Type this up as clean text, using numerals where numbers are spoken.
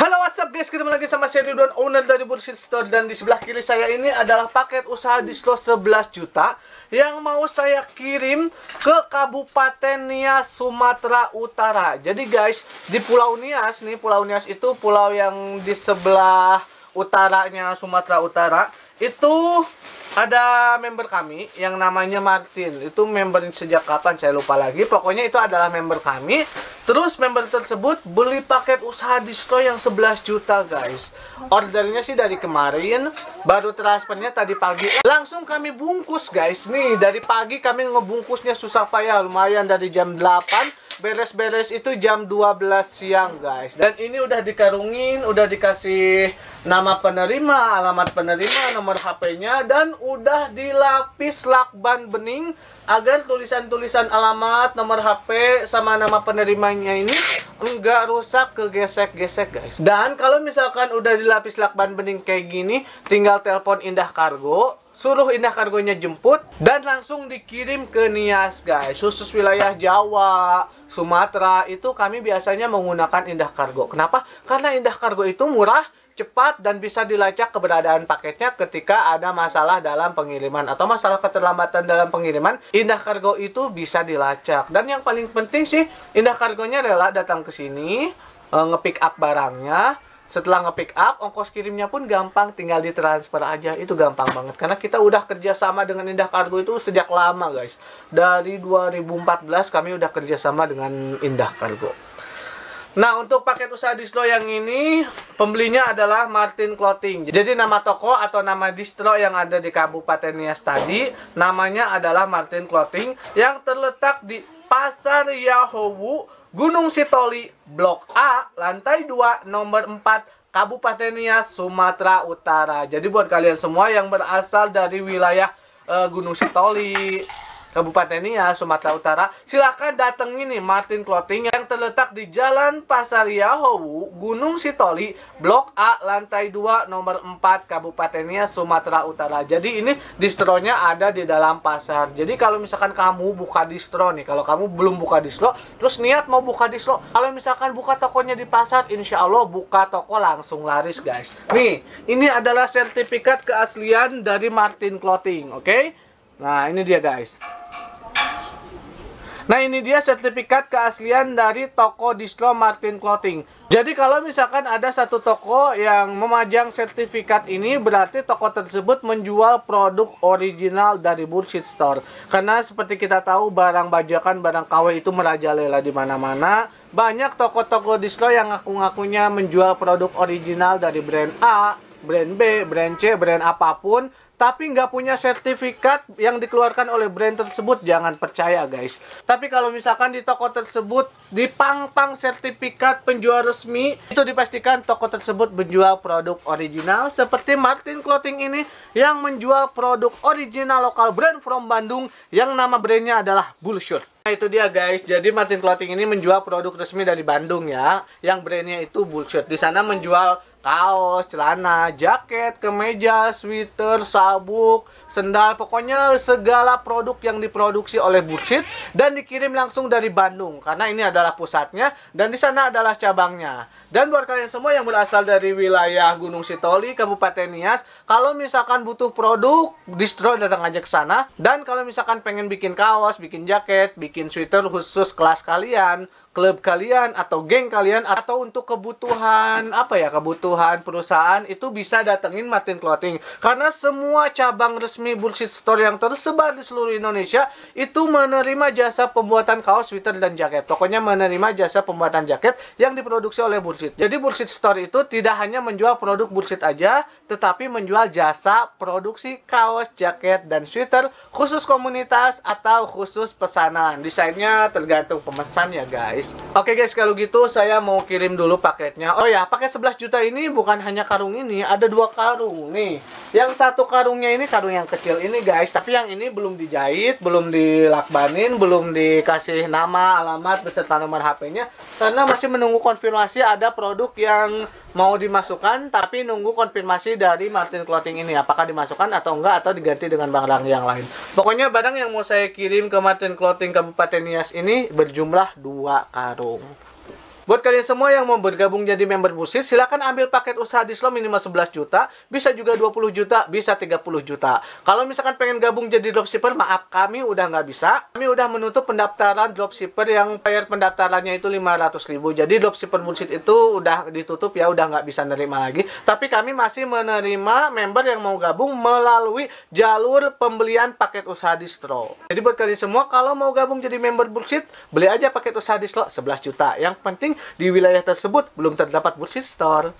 Halo, what's up guys, ketemu lagi sama saya Ridwan, owner dari Bullshit Store. Dan di sebelah kiri saya ini adalah paket usaha distro 11 juta yang mau saya kirim ke Kabupaten Nias, Sumatera Utara. Jadi guys, di Pulau Nias nih, Pulau Nias itu pulau yang di sebelah utaranya Sumatera Utara. Itu ada member kami yang namanya Martin. Itu member sejak kapan saya lupa lagi. Pokoknya itu adalah member kami. Terus member tersebut beli paket usaha distro yang 11 juta guys. Ordernya sih dari kemarin, baru transfernya tadi pagi. Langsung kami bungkus guys. Nih dari pagi kami ngebungkusnya susah payah. Lumayan dari jam 8. Beres-beres itu jam 12 siang guys. Dan ini udah dikarungin, udah dikasih nama penerima, alamat penerima, nomor HP-nya, dan udah dilapis lakban bening agar tulisan-tulisan alamat, nomor HP, sama nama penerimanya ini enggak rusak, kegesek-gesek guys. Dan kalau misalkan udah dilapis lakban bening kayak gini, tinggal telepon Indah Kargo, suruh Indah Kargonya jemput, dan langsung dikirim ke Nias guys. Khusus wilayah Jawa, Sumatera, itu kami biasanya menggunakan Indah Kargo. Kenapa? Karena Indah Kargo itu murah, cepat, dan bisa dilacak keberadaan paketnya ketika ada masalah dalam pengiriman atau masalah keterlambatan dalam pengiriman. Indah Kargo itu bisa dilacak. Dan yang paling penting sih, Indah Kargonya rela datang ke sini, nge-pick up barangnya. Setelah nge-pick up, ongkos kirimnya pun gampang, tinggal ditransfer aja. Itu gampang banget. Karena kita udah kerjasama dengan Indah Kargo itu sejak lama guys. Dari 2014 kami udah kerjasama dengan Indah Kargo. Nah, untuk paket usaha distro yang ini, pembelinya adalah Martin Clothing. Jadi nama toko atau nama distro yang ada di Kabupaten Nias tadi, namanya adalah Martin Clothing, yang terletak di Pasar Yahowu, Gunung Sitoli, Blok A, lantai 2, nomor 4, Kabupaten Nias, Sumatera Utara. Jadi buat kalian semua yang berasal dari wilayah Gunung Sitoli, Kabupaten Nias, Sumatera Utara, silahkan datengin nih Martin Clothing yang terletak di Jalan Pasar Yahowu, Gunung Sitoli, Blok A, lantai 2, nomor 4, Kabupaten Nias, Sumatera Utara. Jadi ini distronya ada di dalam pasar. Jadi kalau misalkan kamu buka distro nih, kalau kamu belum buka distro, terus niat mau buka distro, kalau misalkan buka tokonya di pasar, insya Allah buka toko langsung laris guys. Nih, ini adalah sertifikat keaslian dari Martin Clothing, oke? Nah, ini dia guys. Nah, ini dia sertifikat keaslian dari toko distro Martin Clothing. Jadi kalau misalkan ada satu toko yang memajang sertifikat ini, berarti toko tersebut menjual produk original dari Bullshit Store. Karena seperti kita tahu, barang bajakan, barang KW itu merajalela di mana-mana. Banyak toko-toko distro yang ngaku-ngakunya menjual produk original dari brand A, brand B, brand C, brand apapun, tapi nggak punya sertifikat yang dikeluarkan oleh brand tersebut. Jangan percaya guys. Tapi kalau misalkan di toko tersebut dipang-pang sertifikat penjual resmi, itu dipastikan toko tersebut menjual produk original. Seperti Martin Clothing ini yang menjual produk original lokal brand from Bandung yang nama brandnya adalah Bullshit. Nah, itu dia guys. Jadi Martin Clothing ini menjual produk resmi dari Bandung ya, yang brandnya itu Bullshit. Di sana menjual kaos, celana, jaket, kemeja, sweater, sabuk, sendal, pokoknya segala produk yang diproduksi oleh Bullshit dan dikirim langsung dari Bandung karena ini adalah pusatnya dan di sana adalah cabangnya. Dan buat kalian semua yang berasal dari wilayah Gunung Sitoli, Kabupaten Nias, kalau misalkan butuh produk distro, datang aja ke sana. Dan kalau misalkan pengen bikin kaos, bikin jaket, bikin sweater khusus kelas kalian, klub kalian atau geng kalian, atau untuk kebutuhan apa ya, kebutuhan perusahaan, itu bisa datengin Martin Clothing karena semua cabang resmi Bullshit Store yang tersebar di seluruh Indonesia itu menerima jasa pembuatan kaos, sweater, dan jaket. Pokoknya menerima jasa pembuatan jaket yang diproduksi oleh Bullshit. Jadi Bullshit Store itu tidak hanya menjual produk Bullshit aja, tetapi menjual jasa produksi kaos, jaket, dan sweater khusus komunitas atau khusus pesanan. Desainnya tergantung pemesan ya guys. Oke guys, kalau gitu saya mau kirim dulu paketnya. Oh ya, paket 11 juta ini bukan hanya karung ini, ada 2 karung nih. Yang satu karungnya ini karung yang kecil ini guys, tapi yang ini belum dijahit, belum dilakbanin, belum dikasih nama, alamat, beserta nomor HP-nya karena masih menunggu konfirmasi ada produk yang mau dimasukkan, tapi nunggu konfirmasi dari Martin Clothing ini apakah dimasukkan atau enggak, atau diganti dengan barang yang lain. Pokoknya barang yang mau saya kirim ke Martin Clothing Kabupaten Nias ini berjumlah 2 karung. Buat kalian semua yang mau bergabung jadi member Bullshit, silahkan ambil paket usaha Distro minimal 11 juta, bisa juga 20 juta, bisa 30 juta. Kalau misalkan pengen gabung jadi dropshipper, maaf, kami udah nggak bisa. Kami udah menutup pendaftaran dropshipper yang bayar pendaftarannya itu 500.000. Jadi dropshipper Bullshit itu udah ditutup ya, udah nggak bisa nerima lagi. Tapi kami masih menerima member yang mau gabung melalui jalur pembelian paket usaha Distro. Jadi buat kalian semua, kalau mau gabung jadi member Bullshit, beli aja paket usaha Distro 11 juta. Yang penting di wilayah tersebut belum terdapat Bullshit Store.